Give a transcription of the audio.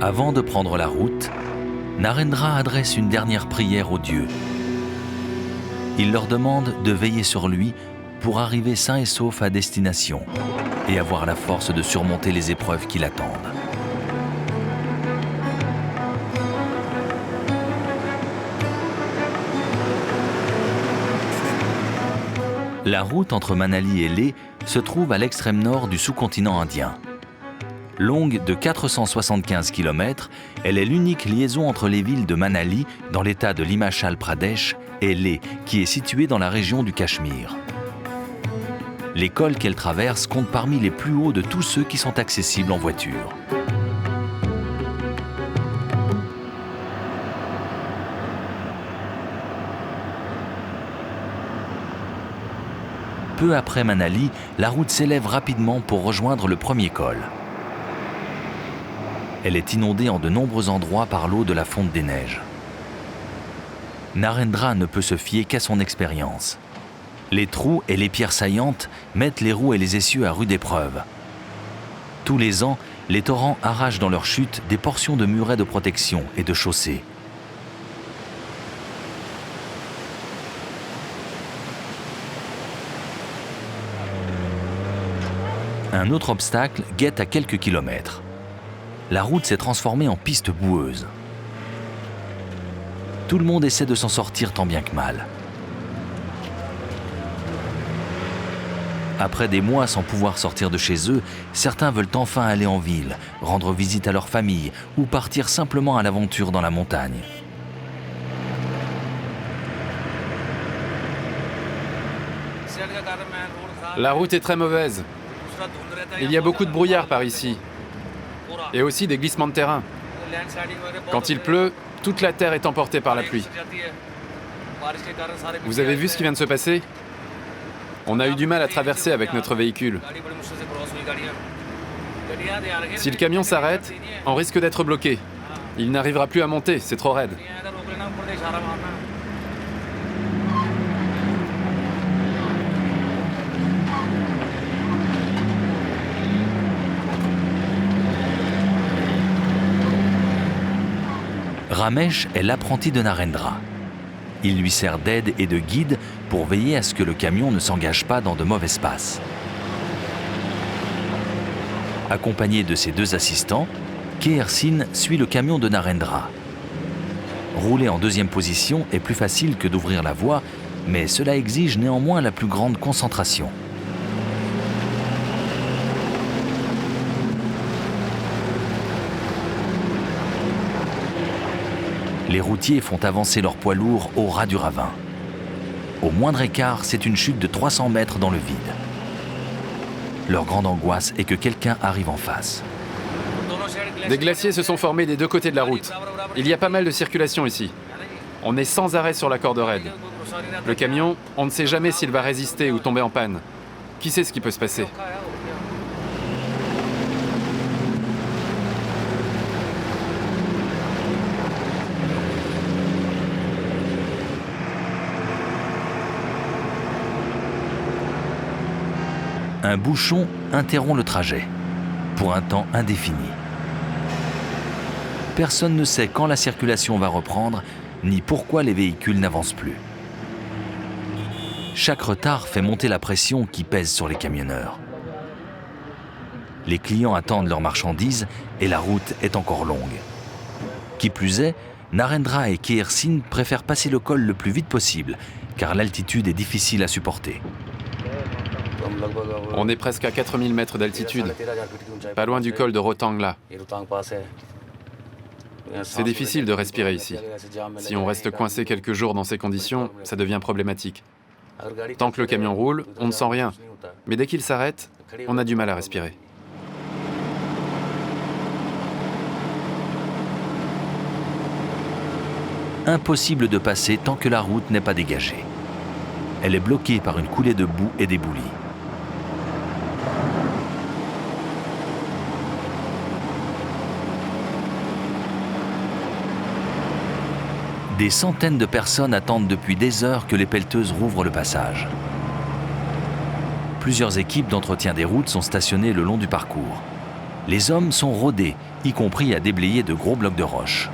Avant de prendre la route, Narendra adresse une dernière prière aux dieux. Il leur demande de veiller sur lui pour arriver sain et sauf à destination et avoir la force de surmonter les épreuves qui l'attendent. La route entre Manali et Leh se trouve à l'extrême nord du sous-continent indien. Longue de 475 km, elle est l'unique liaison entre les villes de Manali, dans l'état de l'Himachal Pradesh, et Leh, qui est située dans la région du Cachemire. Les cols qu'elle traverse comptent parmi les plus hauts de tous ceux qui sont accessibles en voiture. Peu après Manali, la route s'élève rapidement pour rejoindre le premier col. Elle est inondée en de nombreux endroits par l'eau de la fonte des neiges. Narendra ne peut se fier qu'à son expérience. Les trous et les pierres saillantes mettent les roues et les essieux à rude épreuve. Tous les ans, les torrents arrachent dans leur chute des portions de murets de protection et de chaussées. Un autre obstacle guette à quelques kilomètres. La route s'est transformée en piste boueuse. Tout le monde essaie de s'en sortir tant bien que mal. Après des mois sans pouvoir sortir de chez eux, certains veulent enfin aller en ville, rendre visite à leur famille ou partir simplement à l'aventure dans la montagne. La route est très mauvaise. Il y a beaucoup de brouillard par ici. Et aussi des glissements de terrain. Quand il pleut, toute la terre est emportée par la pluie. Vous avez vu ce qui vient de se passer ? On a eu du mal à traverser avec notre véhicule. Si le camion s'arrête, on risque d'être bloqué. Il n'arrivera plus à monter, c'est trop raide. Ramesh est l'apprenti de Narendra. Il lui sert d'aide et de guide pour veiller à ce que le camion ne s'engage pas dans de mauvaises passes. Accompagné de ses deux assistants, Keher Singh suit le camion de Narendra. Rouler en deuxième position est plus facile que d'ouvrir la voie, mais cela exige néanmoins la plus grande concentration. Les routiers font avancer leurs poids lourds au ras du ravin. Au moindre écart, c'est une chute de 300 mètres dans le vide. Leur grande angoisse est que quelqu'un arrive en face. Des glaciers se sont formés des deux côtés de la route. Il y a pas mal de circulation ici. On est sans arrêt sur la corde raide. Le camion, on ne sait jamais s'il va résister ou tomber en panne. Qui sait ce qui peut se passer ? Un bouchon interrompt le trajet, pour un temps indéfini. Personne ne sait quand la circulation va reprendre, ni pourquoi les véhicules n'avancent plus. Chaque retard fait monter la pression qui pèse sur les camionneurs. Les clients attendent leurs marchandises et la route est encore longue. Qui plus est, Narendra et Keher Singh préfèrent passer le col le plus vite possible, car l'altitude est difficile à supporter. On est presque à 4000 mètres d'altitude, pas loin du col de Rotangla. C'est difficile de respirer ici. Si on reste coincé quelques jours dans ces conditions, ça devient problématique. Tant que le camion roule, on ne sent rien. Mais dès qu'il s'arrête, on a du mal à respirer. Impossible de passer tant que la route n'est pas dégagée. Elle est bloquée par une coulée de boue et d'éboulis. Des centaines de personnes attendent depuis des heures que les pelleteuses rouvrent le passage. Plusieurs équipes d'entretien des routes sont stationnées le long du parcours. Les hommes sont rodés, y compris à déblayer de gros blocs de roche.